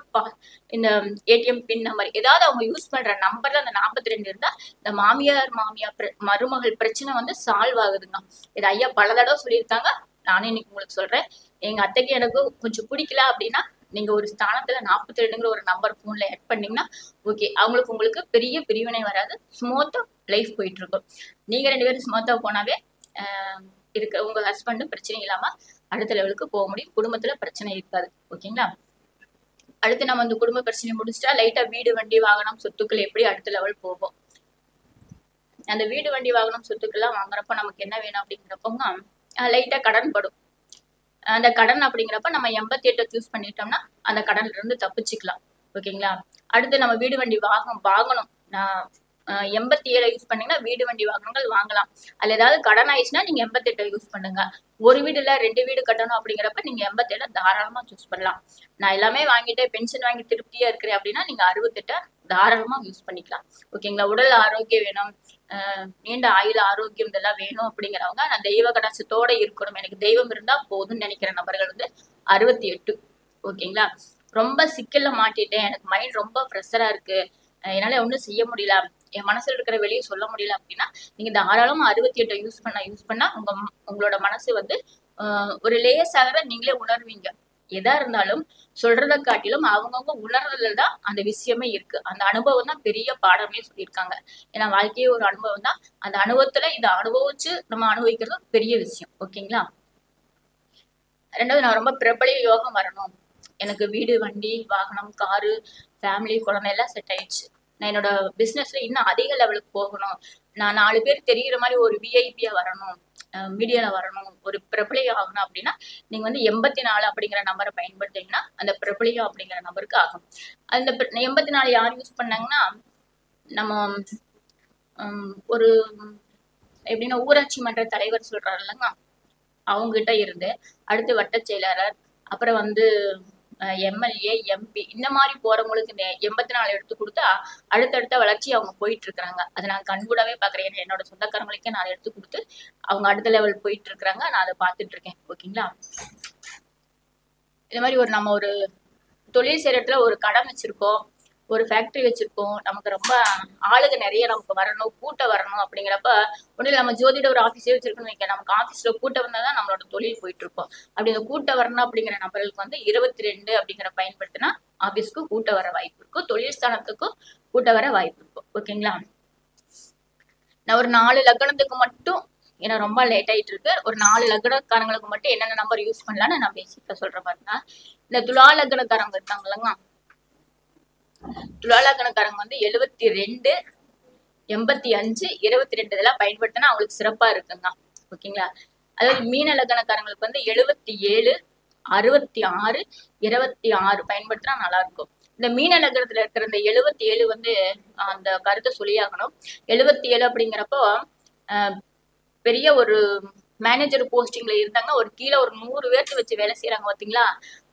C: இந்த ஏடிஎம் பின் நம்பர் ஏதாவது அவங்க யூஸ் பண்ற நம்பர்ல அந்த 42 இருந்தா இந்த மாமியார் மருமகள் பிரச்சனை வந்து சால்வ் ஆகுதுங்க. இது ஐயா பல தடவை சொல்லியிருக்காங்க, நானே இன்னைக்கு உங்களுக்கு சொல்றேன். எங்க அத்தைக்கு எனக்கு கொஞ்சம் பிடிக்கல அப்படின்னா நீங்க ஒரு ஸ்தானத்துல 42ங்கிற ஒரு நம்பர் போன்ல ஆட் பண்ணீங்கன்னா ஓகே, உங்களுக்கு பெரிய பிரிவினை வராது, ஸ்மூத்தா லைஃப் போயிட்டு இருக்கும். நீங்க 2 பேரும் ஸ்மூத்தா போனாவே உங்க ஹஸ்பண்டும் பிரச்சனை இல்லாம அடுத்த லெவலுக்கு போக முடியும். குடும்பத்துல பிரச்சனை இருக்காது. ஓகேங்களா. அடுத்து நம்ம இந்த குடும்ப பிரச்சனை முடிச்சுட்டா லைட்டா வீடு வண்டி வாகனம் சொத்துக்கள் எப்படி அடுத்த லெவல் போகும். அந்த வீடு வண்டி வாகனம் சொத்துக்கள் எல்லாம் வாங்குறப்ப நமக்கு என்ன வேணும் அப்படிங்கிறப்பங்க லைட்டா கடன் படும். அந்த கடன் அப்படிங்கிறப்ப நம்ம 88 சூஸ் பண்ணிட்டோம்னா அந்த கடன்ல இருந்து தப்பிச்சுக்கலாம். ஓகேங்களா. அடுத்து நம்ம வீடு வண்டி வாங்கணும். நான் 87 யூஸ் பண்ணீங்கன்னா வீடு வண்டி வாகனங்கள் வாங்கலாம். அதுல ஏதாவது கடன் ஆயிடுச்சுன்னா நீங்க 88 யூஸ் பண்ணுங்க. ஒரு வீடு இல்ல 2 வீடு கட்டணும் அப்படிங்கிறப்ப நீங்க 87 தாராளமா சூஸ் பண்ணலாம். நான் எல்லாமே வாங்கிட்டு பென்ஷன் வாங்கி திருப்தியா இருக்கிறேன் அப்படின்னா நீங்க 68 தாராளமா யூஸ் பண்ணிக்கலாம். ஓகேங்களா. உடல் ஆரோக்கியம் வேணும், நீண்ட ஆயுள் ஆரோக்கியம் இதெல்லாம் வேணும் அப்படிங்கிறவங்க நான் தெய்வ கடாட்சத்தோட இருக்கணும், எனக்கு தெய்வம் இருந்தா போதும்னு நினைக்கிற நபர்கள் வந்து 68. ஓகேங்களா. ரொம்ப சிக்கல்ல மாட்டிட்டேன், எனக்கு மைண்ட் ரொம்ப ப்ரெஷரா இருக்கு, என்னால ஒன்றும் செய்ய முடியல, என் மனசுல இருக்கிற வெளியே சொல்ல முடியல அப்படின்னா நீங்க தாராளமா 68 யூஸ் பண்ணா உங்களோட மனசு வந்து ஒரு லேசாக நீங்களே உணர்வீங்க. எதா இருந்தாலும் சொல்றதை காட்டிலும் அவங்கவுங்க உணர்றதுல தான் அந்த விஷயமே இருக்கு. அந்த அனுபவம் தான் பெரிய பாடமே சொல்லியிருக்காங்க. ஏன்னா வாழ்க்கையே ஒரு அனுபவம் தான். அந்த அனுபவத்துல இதை அனுபவிச்சு நம்ம அனுபவிக்கிறது பெரிய விஷயம். ஓகேங்களா. 2வது, நான் ரொம்ப பிரபலிய யோகம் வரணும், எனக்கு வீடு வண்டி வாகனம் காரு ஃபேமிலி குழந்தை எல்லாம் செட் ஆயிடுச்சு, நான் என்னோட பிசினஸ்ல இன்னும் அதிக லெவலுக்கு போகணும், நான் 4 பேர் தெரிகிற மாதிரி ஒரு விஐபியா வரணும், மீடியால வரணும், ஒரு பிரபலியம் ஆகணும் அப்படின்னா நீங்க வந்து 84 அப்படிங்கிற நம்பரை பயன்படுத்திங்கன்னா அந்த பிரபலியம் அப்படிங்கிற நம்பருக்கு ஆகும். அந்த 84 யார் யூஸ் பண்ணாங்கன்னா நம்ம ஒரு எப்படின்னா ஊராட்சி மன்ற தலைவர் சொல்றாரு இல்லைங்க, அவங்க கிட்ட இருந்து அடுத்து வட்ட செயலாளர், அப்புறம் வந்து எம்எல்ஏ எம்பி இந்த மாதிரி போறவங்களுக்கு 84 எடுத்து கொடுத்தா அடுத்தடுத்த வளர்ச்சி அவங்க போயிட்டு இருக்கிறாங்க. அதை நான் கண்கூடாவே பாக்குறேன். என்னோட சொந்தக்காரங்களுக்கே நான் எடுத்து கொடுத்து அவங்க அடுத்த லெவல் போயிட்டு இருக்கிறாங்க, நான் அதை பார்த்துட்டு இருக்கேன். ஓகேங்களா. இந்த மாதிரி நம்ம ஒரு தொழில் செய்யற இடத்துல ஒரு கடன் வச்சிருக்கோம், ஒரு ஃபேக்டரி வச்சிருக்கோம், நமக்கு ரொம்ப ஆளுங்க நிறைய நமக்கு வரணும், கூட்டம் வரணும் அப்படிங்கிறப்ப ஒன்றும் நம்ம ஜோதிட ஒரு ஆஃபீஸே வச்சிருக்கோம்னு வைக்க, நமக்கு ஆஃபீஸ்ல கூட்டம் வந்தாதான் நம்மளோட தொழில் போயிட்டு இருக்கோம். அப்படி இந்த கூட்டம் வரணும் அப்படிங்கிற நபர்களுக்கு வந்து 22 அப்படிங்கிற பயன்படுத்தினா ஆஃபீஸ்க்கு கூட்டம் வர வாய்ப்பு இருக்கும், தொழில் ஸ்தானத்துக்கும் கூட்டம் வர வாய்ப்பு இருக்கும். ஓகேங்களா. நான் ஒரு 4 லக்னத்துக்கு மட்டும் ஏன்னா ரொம்ப லேட் ஆயிட்டு இருக்கு. ஒரு 4 லக்னக்காரங்களுக்கு மட்டும் என்னென்ன நம்பர் யூஸ் பண்ணலாம்னு நான் பேசிக்க சொல்றேன் பாருங்க. இந்த துலா லக்னக்காரங்க இருக்காங்களங்க, துலா லக்னக்காரங்க வந்து 72, 85, 22 இதெல்லாம் பயன்படுத்தினா அவங்களுக்கு சிறப்பா இருக்குங்க. ஓகேங்களா. அதாவது மீன லக்னக்காரங்களுக்கு வந்து 77, 66, 26 பயன்படுத்தினா நல்லா இருக்கும். இந்த மீன லக்னத்துல இருக்கிற இந்த 77 வந்து அந்த கருத்தை சொல்லியாகணும். 77 அப்படிங்கிறப்போ பெரிய ஒரு மேனேஜர் போஸ்டிங்ல இருந்தாங்க. ஒரு கீழே ஒரு 100 பேர்த்து வச்சு வேலை செய்யறாங்க பாத்தீங்களா.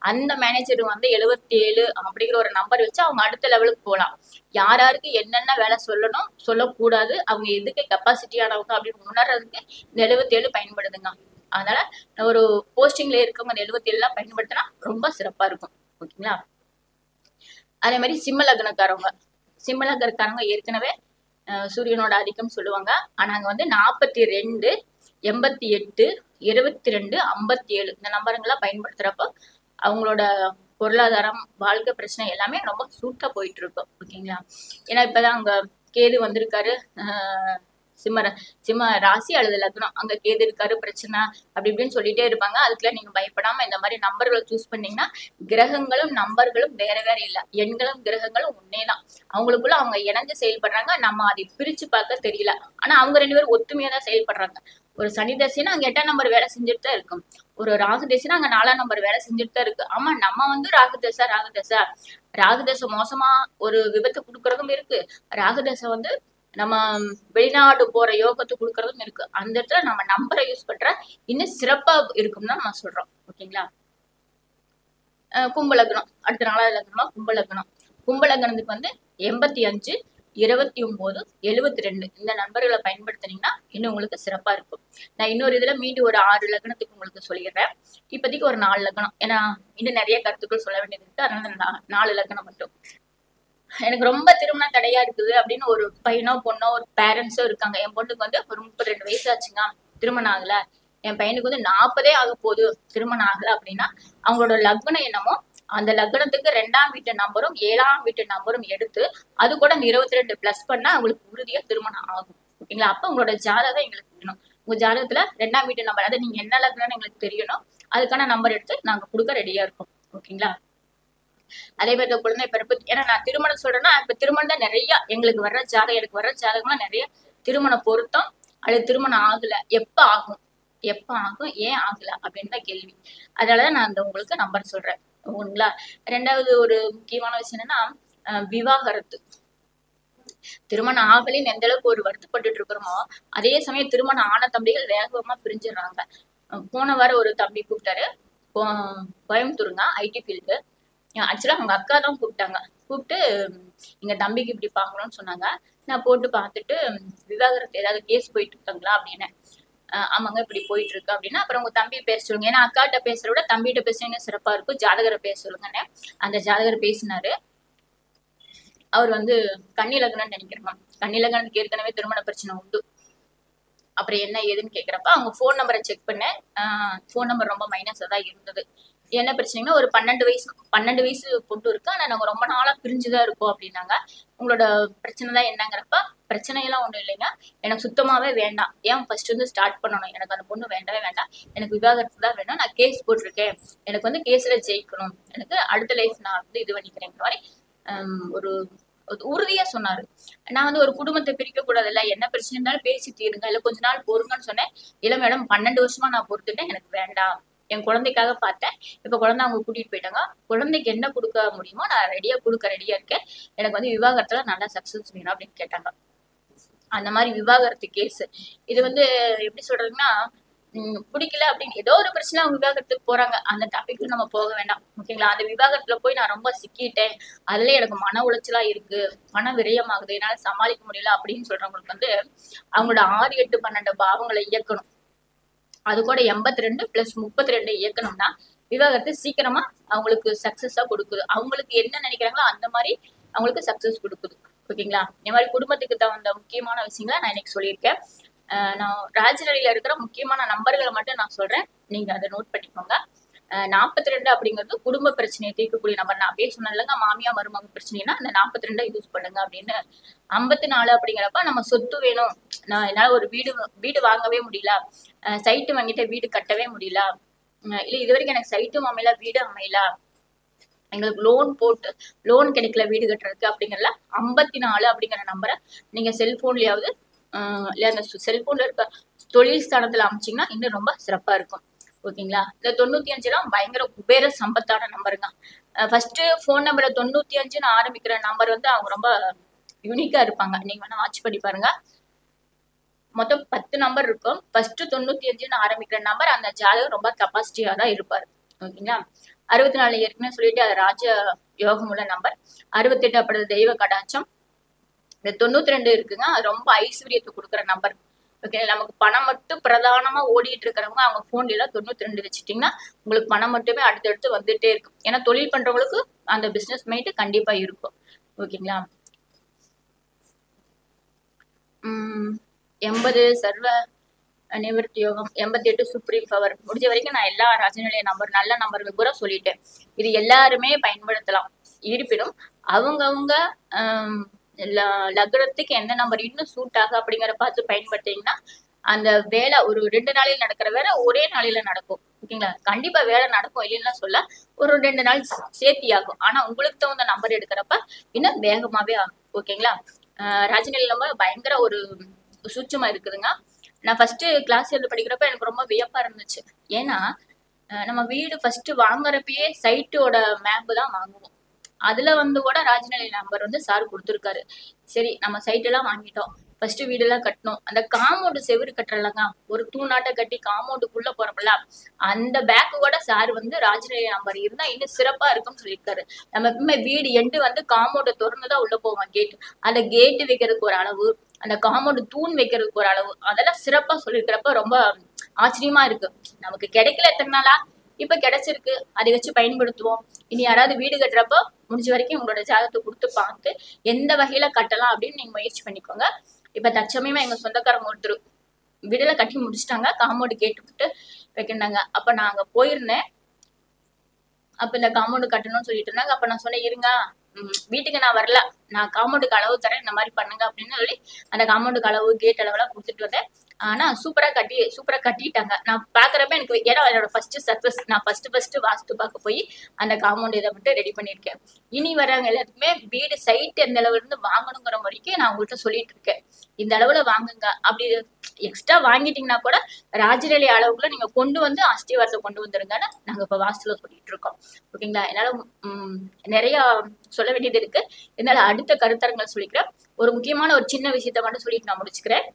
C: அந்த மேனேஜர் வந்து 77 அப்படிங்கிற ஒரு நம்பர் வச்சு அவங்க அடுத்த லெவலுக்கு போகலாம். யார் யாருக்கு என்னென்ன வேலை சொல்லணும் சொல்லக்கூடாது, அவங்க எதுக்கு கெப்பாசிட்டியானவங்க அப்படின்னு உணர்றதுக்கு இந்த 77 பயன்படுதுங்க. அதனால ஒரு போஸ்டிங்ல இருக்கவங்க இந்த 77 எல்லாம் பயன்படுத்தினா ரொம்ப சிறப்பா இருக்கும். ஓகேங்களா. அதே மாதிரி சிம்ம லக்னக்காரவங்க, சிம்ம லக்னக்காரங்க ஏற்கனவே சூரியனோட ஆதிக்கம் சொல்லுவாங்க. ஆனா அங்க வந்து 42, 88, 22, 57 இந்த நம்பருங்கெல்லாம் பயன்படுத்துறப்போ அவங்களோட பொருளாதாரம், வாழ்க்கை பிரச்சனை எல்லாமே ரொம்ப சூட்டா போயிட்டு இருக்கும். ஓகேங்களா. ஏன்னா இப்பதான் அங்க கேது வந்திருக்காரு, சிம்ம ராசி அல்லது லக்னம், அங்க கேது இருக்காரு, பிரச்சனை அப்படி இப்படின்னு சொல்லிட்டே இருப்பாங்க. அதுக்குள்ள நீங்க பயப்படாம இந்த மாதிரி நம்பர்களை சூஸ் பண்ணீங்கன்னா, கிரகங்களும் நம்பர்களும் வேற வேற இல்ல, எண்களும் கிரகங்களும் ஒன்னேதான். அவங்களுக்குள்ள அவங்க இணைஞ்சு செயல்படுறாங்க, நம்ம அதை பிரிச்சு பார்க்க தெரியல. ஆனா அவங்க 2 பேரும் ஒத்துமையா தான் செயல்படுறாங்க. ஒரு சனி தசைன்னா அங்க 8ஆம் நம்பர் வேலை செஞ்சுட்டு தான் இருக்கும். ஒரு ராகு தசைன்னா அங்க 4ஆம் நம்பர் வேலை செஞ்சுட்டு தான் இருக்கு. ஆமா, நம்ம வந்து ராகு தசை மோசமா ஒரு விபத்து கொடுக்கறதும் இருக்கு. ராகு தசை வந்து நம்ம வெளிநாடு போற யோகத்தை கொடுக்கறதும் இருக்கு. அந்த இடத்துல நம்ம நம்பரை யூஸ் பண்ற இன்னும் சிறப்பா இருக்கும்னு நம்ம சொல்றோம். ஓகேங்களா. கும்பலக்னம் அடுத்த 4வது லக்னமா கும்பலக்னம். கும்பலக்னத்துக்கு வந்து 85, 29, 72 இந்த நம்பர்களை பயன்படுத்தினீங்கன்னா இன்னும் உங்களுக்கு சிறப்பா இருக்கும். நான் இன்னொரு இதுல மீண்டும் ஒரு 6 லக்னத்துக்கு உங்களுக்கு சொல்லிடுறேன். இப்போதைக்கு ஒரு 4 லக்னம், ஏன்னா இன்னும் நிறைய கருத்துக்கள் சொல்ல வேண்டியது இருக்கு. அதனால 4 லக்னம் மட்டும். எனக்கு ரொம்ப திருமண தடையா இருக்குது அப்படின்னு ஒரு பையனோ பொண்ணோ ஒரு பேரண்ட்ஸோ இருக்காங்க. என் பொண்ணுக்கு வந்து ஒரு 32 வயசு ஆச்சுங்க, திருமணம் ஆகல. என் பையனுக்கு வந்து 40 ஆக போகுது, திருமணம் ஆகல அப்படின்னா அவங்களோட லக்னம் என்னமோ அந்த லக்னத்துக்கு 2ஆம் வீட்டு நம்பரும் 7ஆம் வீட்டு நம்பரும் எடுத்து அது கூட அந்த 22 பிளஸ் பண்ணா அவங்களுக்கு உறுதியா திருமணம் ஆகும். ஓகேங்களா. அப்ப உங்களோட ஜாதகம் எங்களுக்கு வேணும். உங்க ஜாதகத்துல 2ஆம் வீட்டு நம்பர், அது நீங்க என்ன லக்னம்னு எங்களுக்கு தெரியணும். அதுக்கான நம்பர் எடுத்து நாங்க கொடுக்க ரெடியா இருக்கோம். ஓகேங்களா. அதே மாதிரி குழந்தை பிறப்பு, ஏன்னா நான் திருமணம் சொல்றேன்னா இப்ப திருமணம் தான் நிறைய எங்களுக்கு வர்ற ஜாதகம், எனக்கு வர்ற ஜாதகம்லாம் நிறைய திருமண பொருத்தம். அது திருமணம் ஆகல, எப்ப ஆகும் ஏன் ஆகல அப்படின்னு தான் கேள்வி. அதனாலதான் நான் அந்த உங்களுக்கு நம்பர் சொல்றேன். ஓகேங்களா. 2வது ஒரு முக்கியமான விஷயம் என்னன்னா விவாகரத்து. திருமணம் ஆகலின்னு எந்த அளவுக்கு ஒரு வருத்தப்பட்டு இருக்கிறோமோ, அதே சமயம் திருமணம் ஆன தம்பிகள் வேகமா பிரிஞ்சிடறாங்க. போன வாரம் ஒரு தம்பி கூப்பிட்டாரு, கோயம்புத்தூருங்க, ஐடி ஃபீல்டு. ஆக்சுவலா அவங்க அக்கா தான் கூப்பிட்டாங்க. கூப்பிட்டு எங்க தம்பிக்கு இப்படி பாக்கணும்னு சொன்னாங்க. நான் போட்டு பார்த்துட்டு விவாகரத்து ஏதாவது கேஸ் போயிட்டு இருக்காங்களா அப்படின்னு. ஆமாங்க இப்படி போயிட்டு இருக்கு அப்படின்னா, அப்புறம் உங்க தம்பி பேச சொல்லுங்க, ஏன்னா அக்காட்ட பேசுற விட தம்பிகிட்ட பேசுனீங்கன்னா சிறப்பா இருக்கும், ஜாதகரை பேச சொல்லுங்கன்னு அந்த ஜாதகர் பேசினாரு. அவர் வந்து கன்னி லக்னம்னு நினைக்கிறேன். கன்னி லக்னத்துக்கு ஏற்கனவே திருமண பிரச்சனை உண்டு. அப்புறம் என்ன ஏதுன்னு கேக்குறப்ப அவங்க போன் நம்பரை செக் பண்ணேன். போன் நம்பர் ரொம்ப மைனஸா தான் இருந்தது. என்ன பிரச்சனைன்னா ஒரு 12 வயசு பொண்ணு இருக்கு, ஆனா நாங்க ரொம்ப நாளா பிரிஞ்சுதான் இருக்கோம் அப்படின்னாங்க. உங்களோட பிரச்சனை தான் என்னங்கிறப்ப, பிரச்சனையெல்லாம் ஒண்ணும் இல்லைங்க, எனக்கு சுத்தமாவே வேண்டாம், ஏன் ஃபர்ஸ்ட் வந்து ஸ்டார்ட் பண்ணணும், எனக்கு அந்த பொண்ணு வேண்டவே வேண்டாம், எனக்கு விவாகரத்து தான் வேணும், நான் கேஸ் போட்டிருக்கேன், எனக்கு வந்து கேஸ்ல ஜெயிக்கணும், எனக்கு அடுத்த லைஃப் நான் வந்து இது பண்ணிக்கிறேங்கிற மாதிரி ஒரு உறுதியா சொன்னாரு. நான் வந்து ஒரு குடும்பத்தை பிரிக்க கூடாது இல்ல, என்ன பிரச்சனை இருந்தாலும் பேசி தீருங்க, இல்ல கொஞ்ச நாள் பொறுங்கன்னு சொன்னேன். இல்ல மேடம் 12 வருஷமா நான் பொறுத்துட்டேன், எனக்கு வேண்டாம், என் குழந்தைக்காக பார்த்தேன், இப்ப குழந்தை அவங்க கூட்டிட்டு போயிட்டாங்க, குழந்தைக்கு என்ன கொடுக்க முடியுமோ நான் கொடுக்க ரெடியா இருக்கேன், எனக்கு வந்து விவாகரத்துல நல்லா சக்சஸ் வேணும் அப்படின்னு கேட்டாங்க. அந்த மாதிரி விவாகரத்து கேஸ் இது வந்து எப்படி சொல்றதுன்னா, பிடிக்கல அப்படின்னு ஏதோ ஒரு பிரச்சனை அவங்க விவாகரத்துக்கு போறாங்க, அந்த டாபிக்ல நம்ம போக வேண்டாம். ஓகேங்களா. அந்த விவாகரத்துல போய் நான் ரொம்ப சிக்கிட்டேன், அதுல எனக்கு மன உளைச்சலா இருக்கு, பண விரயமாகுது, என்னால சமாளிக்க முடியல அப்படின்னு சொல்றவங்களுக்கு வந்து அவங்களோட 6, 8, 12 பாவங்களை இயக்கணும். அது கூட 82 + 32 இயக்கணும்னா விவாகரத்து சீக்கிரமா அவங்களுக்கு சக்சஸா கொடுக்குது. அவங்களுக்கு என்ன நினைக்கிறாங்களோ அந்த மாதிரி அவங்களுக்கு சக்சஸ் கொடுக்குது. ஓகேங்களா. இந்த மாதிரி குடும்பத்துக்கு தகுந்த முக்கியமான விஷயங்களை நான் இன்னைக்கு சொல்லியிருக்கேன். நான் ராஜநிலையில இருக்கிற முக்கியமான நம்பர்களை மட்டும் நான் சொல்றேன், நீங்க அதை நோட் பண்ணிக்கோங்க. 42 அப்படிங்கிறது குடும்ப பிரச்சனையை தீர்க்கக்கூடிய நம்பர். நான் அப்படியே சொன்னேன்லங்க, மாமியா மருமக பிரச்சனைனா அந்த 42 யூஸ் பண்ணுங்க அப்படின்னு. 54 அப்படிங்கிறப்ப நம்ம சொத்து வேணும், நான் என்னால ஒரு வீடு வாங்கவே முடியல, சைட்டு வாங்கிட்டு வீடு கட்டவே முடியல, இல்ல இது வரைக்கும் எனக்கு சைட்டும் அமையல வீடு அமையல, எங்களுக்கு லோன் கிடைக்கல வீடு கட்டுறதுக்கு அப்படிங்கறதுல 54 அப்படிங்கிற நம்பரை நீங்க செல்போன்லயாவது இல்ல அந்த செல்போன்ல இருக்க தொழில் ஸ்தானத்துல அமைச்சீங்கன்னா இன்னும் ரொம்ப சிறப்பா இருக்கும். ஓகேங்களா? இந்த 95 பயங்கர குபேர சம்பத்தான நம்பருங்க. ஃபர்ஸ்ட் போன் நம்பரை 95ன்னு ஆரம்பிக்கிற நம்பர் வந்து அவங்க ரொம்ப யூனிக்கா இருப்பாங்க. நீங்க வேணா வாட்ச் பண்ணி பாருங்க. மொத்தம் 10 நம்பர் இருக்கும். ஃபர்ஸ்ட் 95ன்னு ஆரம்பிக்கிற நம்பர் அந்த ஜாதகம் ரொம்ப கெப்பாசிட்டியா தான் இருப்பாரு. ஓகேங்களா? 64 ஏற்கனவே சொல்லிட்டு அது ராஜ யோகமுள்ள நம்பர். 68 அப்படி தெய்வ கடாட்சம். இந்த 92 இருக்குங்க, அது ரொம்ப ஐஸ்வர்யத்தை கொடுக்குற நம்பர். ஓகே, நமக்கு பணம் மட்டும் பிரதானமா ஓடிட்டு இருக்கிறவங்க அவங்க போன்ல எல்லாம் 92 வச்சுட்டீங்கன்னா உங்களுக்கு பணம் மட்டுமே அடுத்தடுத்து வந்துட்டே இருக்கும். ஏன்னா தொழில் பண்றவங்களுக்கு அந்த பிசினஸ் மைண்ட் கண்டிப்பா இருக்கும். ஓகேங்களா? 80 சர்வ நிவர்த்தி யோகம், 88 சுப்ரீம் பவர். முடிஞ்ச வரைக்கும் நான் எல்லா ராஜநிலைய நம்பர் நல்ல நம்பர்கள் கூட சொல்லிட்டேன். இது எல்லாருமே பயன்படுத்தலாம். இருப்பினும் அவங்கவுங்க லக்னத்துக்கு எந்த நம்பர் இன்னும் சூட் ஆகும் அப்படிங்கிற பார்த்து பயன்படுத்தீங்கன்னா அந்த வேலை ஒரு 2 நாளையில் நடக்கிற வேலை ஒரே நாளையில நடக்கும். ஓகேங்களா? கண்டிப்பா வேலை நடக்கும் இல்லைன்னா சொல்ல, ஒரு 2 நாள் சேர்த்தி ஆகும். ஆனா உங்களுக்கு தகுந்த நம்பர் எடுக்கிறப்ப இன்னும் வேகமாவே ஆகும். ஓகேங்களா? ராஜநிலை நம்பர் பயங்கர ஒரு சூட்சமா இருக்குதுங்க. நான் ஃபர்ஸ்ட் கிளாஸ் எடுத்து படிக்கிறப்ப எனக்கு ரொம்ப வியப்பா இருந்துச்சு. ஏன்னா நம்ம வீடு ஃபர்ஸ்ட் வாங்குறப்பயே சைட்டோட மேப் தான் வாங்குவோம். அதுல வந்து கூட ராஜநிலை நம்பர் வந்து சார் கொடுத்துருக்காரு. சரி, நம்ம சைட் எல்லாம் வாங்கிட்டோம், ஃபர்ஸ்ட் வீடு எல்லாம் கட்டணும். அந்த காம்பவுண்ட் செவுரு கட்டுறலங்க, ஒரு தூணாட்டை கட்டி காம்பவுண்டுக்குள்ள போறப்பல அந்த பேக்கு கூட சார் வந்து ராஜநிலை நம்பர் இருந்தா இன்னும் சிறப்பா இருக்கும்னு சொல்லியிருக்காரு. நம்ம எப்பவுமே வீடு எண்டு வந்து காம்பவுண்டை திறந்துதான் உள்ள போவோம். கேட், அந்த கேட்டு வைக்கிறதுக்கு ஒரு அளவு, அந்த காம்பவுண்ட் தூண் வைக்கிறதுக்கு ஒரு அளவு, அதெல்லாம் சிறப்பா சொல்லியிருக்கிறப்ப ரொம்ப ஆச்சரியமா இருக்கு. நமக்கு கிடைக்கல எத்தனை நாளா, இப்ப கிடைச்சிருக்கு, அதை வச்சு பயன்படுத்துவோம். இனி யாராவது வீடு கட்டுறப்போ முடிஞ்ச வரைக்கும் உங்களோட ஜாதகத்தை கொடுத்து பார்த்து எந்த வகையில கட்டலாம் அப்படின்னு நீங்க முயற்சி பண்ணிக்கோங்க. இப்ப தற்சமயமா எங்க சொந்தக்காரங்க ஒருத்தர் வீடுல கட்டி முடிச்சுட்டாங்க, காம்பவுண்ட் கேட்டு விட்டு வைக்கிட்டாங்க. அப்ப நான் அங்க போயிருந்தேன். அப்ப இந்த காம்பவுண்ட் கட்டணும்னு சொல்லிட்டு இருந்தாங்க. அப்ப நான் சொன்னேன், இருங்க வீட்டுக்கு நான் வரல, நான் காம்பவுண்டுக்கு அளவு தரேன், இந்த மாதிரி பண்ணுங்க அப்படின்னு சொல்லி அந்த காம்பவுண்டுக்கு அளவு கேட் அளவெல்லாம் கொடுத்துட்டு வந்தேன். ஆனா சூப்பரா கட்டிட்டாங்க. நான் பாக்குறப்ப எனக்கு, ஏன்னா என்னோட ஃபர்ஸ்ட் சக்சஸ், நான் ஃபர்ஸ்ட் வாஸ்து பார்க்க போய் அந்த காம்பவுண்ட் இதை மட்டும் ரெடி பண்ணிருக்கேன். இனி வர்றவங்க எல்லாத்துக்குமே வீடு சைட் எந்த அளவுல இருந்து வாங்கணுங்கிற வரைக்கும் நான் உங்கள்கிட்ட சொல்லிட்டு இருக்கேன். இந்த அளவுல வாங்குங்க. அப்படி எக்ஸ்ட்ரா வாங்கிட்டீங்கன்னா கூட ராஜநிலை அளவுக்குள்ள நீங்க கொண்டு வந்து அஸ்திவாரத்தை கொண்டு வந்துருங்கன்னு நாங்க இப்ப வாஸ்துல சொல்லிட்டு இருக்கோம். ஓகேங்களா? என்னால நிறைய சொல்ல வேண்டியது இருக்கு. என்னால அடுத்த கருத்தரங்கள் சொல்லிக்கிறேன். ஒரு முக்கியமான ஒரு சின்ன விஷயத்த மட்டும் சொல்லிட்டு நான் முடிச்சுக்கிறேன்.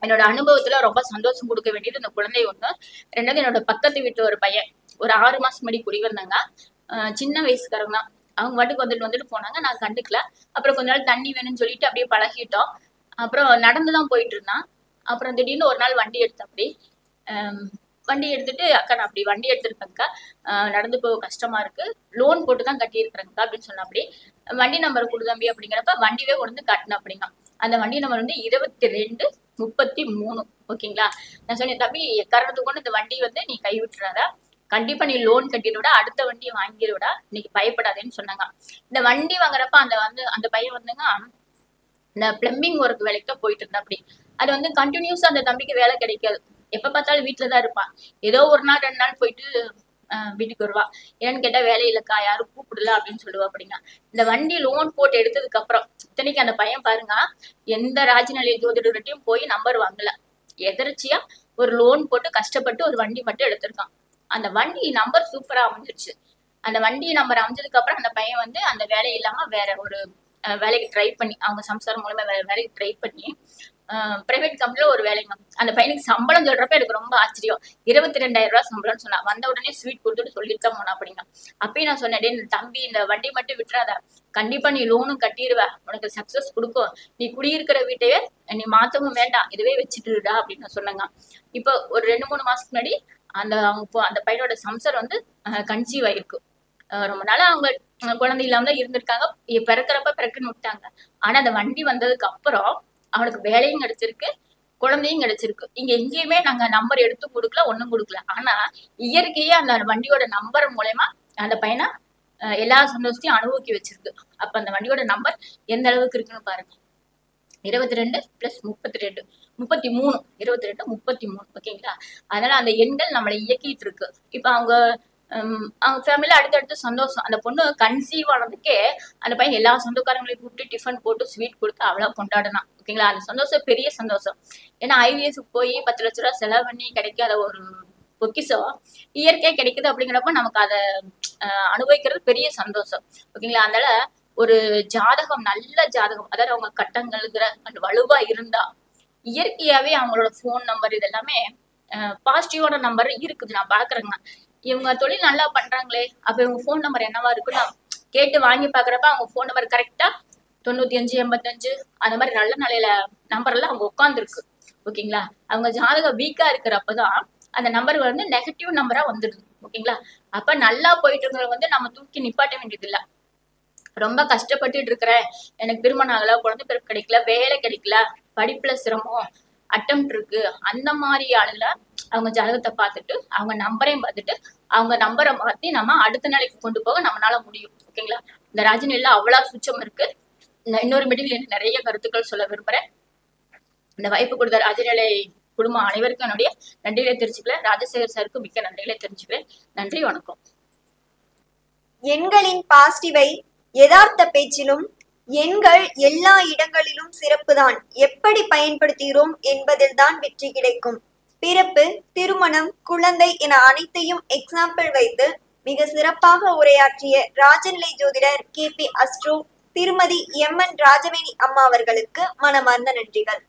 C: என்னோட அனுபவத்துல ரொம்ப சந்தோஷம் கொடுக்க வேண்டியது இந்த குழந்தை ஒண்ணு. ரெண்டாவது, என்னோட பக்கத்து வீட்டு ஒரு பையன் ஒரு 6 மாசம் முன்னாடி குடி வந்தாங்க. சின்ன வயசுக்காரங்க தான். அவங்க வாட்டுக்கு வந்துட்டு போனாங்க, நான் கண்டுக்கல. அப்புறம் கொஞ்ச நாள் தண்ணி வேணும்னு சொல்லிட்டு அப்படியே பழகிட்டோம். அப்புறம் நடந்துதான் போயிட்டு இருந்தான். அப்புறம் திடீர்னு ஒரு நாள் வண்டி எடுத்துட்டு, அக்கா நான் அப்படி வண்டி எடுத்திருக்கேன்க்கா, நடந்து போக கஷ்டமா இருக்கு, லோன் போட்டுதான் கட்டி இருக்கிறேங்க்கா அப்படின்னு சொன்ன. அப்படி வண்டி நம்பர் கொடுதம்பி அப்படிங்கிறப்ப வண்டியே கொண்டு கட்டின. அப்படிங்க அந்த வண்டி நம்பர் வந்து 2233. ஓகேங்களா? நான் சொன்னேன், தம்பி எக்காரணத்துக்கு கொண்டு இந்த வண்டி வந்து நீ கைவிட்டுறாத, கண்டிப்பா நீ லோன் கட்டிடுவிட, அடுத்த வண்டியை வாங்கிடுவிடா, இன்னைக்கு பயப்படாதேன்னு சொன்னாங்க. இந்த வண்டி வாங்குறப்ப அந்த பையன் வந்துங்க இந்த பிளம்பிங் ஒர்க் வேலைக்கு தான் போயிட்டு இருந்தா. அப்படி அது வந்து கண்டினியூஸா அந்த தம்பிக்கு வேலை கிடைக்காது. எப்ப பார்த்தாலும் வீட்டுலதான் இருப்பான். ஏதோ ஒரு நாள் 2 நாள் போயிட்டு வீட்டுக்கு வருவா. ஏன்னு கேட்டா வேலை இல்லக்கா, யாரும் கூப்பிடல அப்படின்னு சொல்லுவா. அப்படிங்க இந்த வண்டி லோன் போட்டு எடுத்ததுக்கு அப்புறம், இத்தனைக்கு அந்த பையன் பாருங்க, எந்த ராஜநிலைய ஜோதிடர்கிட்டையும் போய் நம்பர் வாங்கல, எதிர்ச்சியா ஒரு லோன் போட்டு கஷ்டப்பட்டு ஒரு வண்டி மட்டும் எடுத்திருக்கான். அந்த வண்டி நம்பர் சூப்பரா அமைஞ்சிருச்சு. அந்த வண்டி நம்பர் அமைஞ்சதுக்கு அப்புறம் அந்த பையன் வந்து அந்த வேலை இல்லாம வேற ஒரு வேலைக்கு ட்ரை பண்ணி, அவங்க சம்சாரம் மூலமா வேற வேலைக்கு ட்ரை பண்ணி பிரைவேட் கம்பெனில ஒரு வேலைங்க. அந்த பையனுக்கு சம்பளம் சொல்றப்ப எனக்கு ரொம்ப ஆச்சரியம். 22,000 ரூபாய் சம்பளம்னு சொன்னா. வந்த உடனே ஸ்வீட் கொடுத்துட்டு சொல்லிட்டு போனா. அப்படிங்க அப்பயும் நான் சொன்னேன், இந்த தம்பி இந்த வண்டி மட்டும் விட்டுறாத, கண்டிப்பா நீ லோனும் கட்டிடுவ, உனக்கு சக்சஸ் கொடுக்கும், நீ குடியிருக்கிற வீட்டையே நீ மாத்தவும் வேண்டாம், இதுவே வச்சுட்டுடா அப்படின்னு நான் சொன்னேங்க. இப்போ ஒரு 2-3 மாசத்துக்கு முன்னாடி அந்த பையனோட சம்சார் வந்து கன்சீவ் ஆயிருக்கு. ரொம்ப நாளா அவங்க குழந்தை இல்லாம தான் இருந்திருக்காங்க. பிறக்கிறப்ப பிறக்குன்னு விட்டாங்க. ஆனா அந்த வண்டி வந்ததுக்கு அப்புறம் அவனுக்கு வேலையும் கிடைச்சிருக்கு, குழந்தையும் கிடைச்சிருக்கு. இங்க எங்கேயுமே நாங்க நம்பர் எடுத்து கொடுக்கல, ஒண்ணும் கொடுக்கல. ஆனா இயற்கையே அந்த வண்டியோட நம்பர் மூலயமா அந்த பையனை எல்லா சந்தோஷத்தையும் அனுபவிக்க வச்சிருக்கு. அப்ப அந்த வண்டியோட நம்பர் எந்த அளவுக்கு இருக்குன்னு பாருங்க. 22 + 32 33, 22 33. ஓகேங்களா? அதனால அந்த எண்கள் நம்மளை இயக்கிட்டு இருக்கு. இப்ப அவங்க ஃபேமிலியில அடுத்தடுத்து சந்தோஷம். அந்த பொண்ணு கன்சீவ் ஆனதுக்கே அந்த பையன் எல்லா சொந்தக்காரங்களையும் கூப்பிட்டு டிஃபன் போட்டு ஸ்வீட் கொடுத்து அவ்வளோ கொண்டாடினான். ஓகேங்களா? அந்த சந்தோஷம் பெரிய சந்தோஷம். ஏன்னா ஐவிஎஸ்க்கு போய் 10 லட்ச ரூபா செலவு பண்ணி கிடைக்காத ஒரு பொக்கிஷம் இயற்கை கிடைக்குது அப்படிங்கிறப்ப நமக்கு அதை அனுபவிக்கிறது பெரிய சந்தோஷம். ஓகேங்களா? அதனால ஒரு ஜாதகம், நல்ல ஜாதகம், அதாவது அவங்க கட்டங்கள்ங்கிற அந்த வலுவா இருந்தா இயற்கையாவே அவங்களோட போன் நம்பர் இதெல்லாமே பாசிட்டிவான நம்பர் இருக்குது. நான் பாக்குறேங்க. இவங்க தொழில் நல்லா பண்றாங்களே, அப்ப இவங்க போன் நம்பர் என்னவா இருக்குன்னு கேட்டு வாங்கி பாக்குறப்ப அவங்க போன் நம்பர் கரெக்டா 95 85 அந்த மாதிரி நல்ல நிலையில நம்பர்ல அவங்க உட்காந்துருக்கு. ஓகேங்களா? அவங்க ஜாதகம் வீக்கா இருக்கிறப்பதான் அந்த நம்பர் வந்து நெகட்டிவ் நம்பரா வந்துடுது. ஓகேங்களா? அப்ப நல்லா போயிட்டு இருக்கிறவங்க நம்ம தூக்கி நிப்பாட்ட வேண்டியது இல்ல. ரொம்ப கஷ்டப்பட்டுட்டு இருக்கிறேன், எனக்கு திருமணம் ஆகல, குழந்தை பிறப்பு கிடைக்கல, வேலை கிடைக்கல, படிப்புல சிரமம், அட்டெம்ப்ட் இருக்கு, அந்த மாதிரி ஆளுகளை அவங்க ஜாதகத்தை பார்த்துட்டு அவங்க நம்பரையும் பார்த்துட்டு அவங்க நம்பரை மாத்தி நம்ம அடுத்த நிலைக்கு கொண்டு போக நம்மளால முடியும். ஓகேங்களா? இந்த ராஜநிலையில அவ்வளவு சுச்சம் இருக்கு. இன்னொரு மீட்டிங்ல நிறைய கருத்துக்கள் சொல்ல விரும்புறேன். இந்த வாய்ப்பு கொடுத்த ராஜநிலை குடும்பம் அனைவருக்கும் என்னுடைய நன்றிகளை தெரிஞ்சுக்கிறேன். ராஜசேகர் சாருக்கு மிக்க நன்றிகளை தெரிஞ்சுக்கிறேன். நன்றி, வணக்கம்.
B: எண்களின் பாசிட்டிவை யதார்த்த பேச்சிலும் எண்கள் எல்லா இடங்களிலும் சிறப்புதான், எப்படி பயன்படுத்துகிறோம் என்பதில் தான் வெற்றி கிடைக்கும். பிறப்பு, திருமணம், குழந்தை என அனைத்தையும் எக்ஸாம்பிள் வைத்து மிக சிறப்பாக உரையாற்றிய ராஜநிலை ஜோதிடர் KP அஸ்ட்ரோ திருமதி MN ராஜவேணி அம்மா அவர்களுக்கு மனமார்ந்த நன்றிகள்.